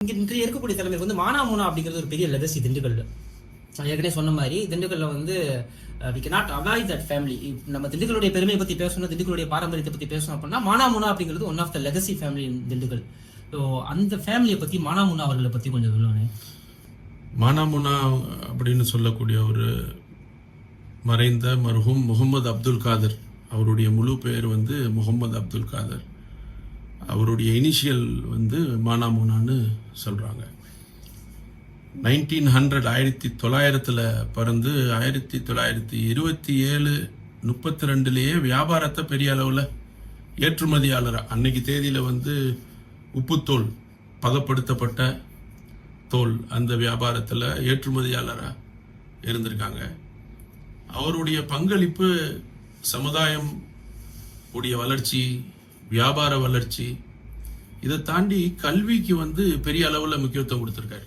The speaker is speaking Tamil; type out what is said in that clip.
இங்கே இருக்கக்கூடிய தலைமைக்கு வந்து மானாமூனா அப்படிங்கிறது ஒரு பெரிய லெகசி திண்டுக்கல்ல. ஏற்கனவே சொன்ன மாதிரி திண்டுக்கல்ல வந்து we cannot avoid that family. நம்ம திண்டுக்கலுடைய பெருமையை பற்றி பேசணும், திண்டுக்கலுடைய பாரம்பரியத்தை பற்றி பேசணும் அப்படின்னா மானாமூனா அப்படிங்கிறது one of the legacy family in Dindigul. So அந்த ஃபேமிலியை பற்றி மானாமூனா அவர்களை பற்றி கொஞ்சம் சொல்லுவாங்க. மானாமுனா அப்படின்னு சொல்லக்கூடிய ஒரு மறைந்த மர்ஹூம் முகமது அப்துல் காதர், அவருடைய முழு பெயர் வந்து முகமது அப்துல் காதர். அவருடைய இனிஷியல் வந்து மானாமுனான்னு சொல்கிறாங்க. 1900 பிறந்து 1927 32 வியாபாரத்தை பெரிய அளவில் ஏற்றுமதியாளராக, அன்னைக்கு தேதியில் வந்து உப்புத்தோல், பதப்படுத்தப்பட்ட தோல், அந்த வியாபாரத்தில் ஏற்றுமதியாளராக இருந்திருக்காங்க. அவருடைய பங்களிப்பு சமுதாயம் உடைய வளர்ச்சி, வியாபார வளர்ச்சி, இதை தாண்டி கல்விக்கு வந்து பெரிய அளவில் முக்கியத்துவம் கொடுத்துருக்காரு.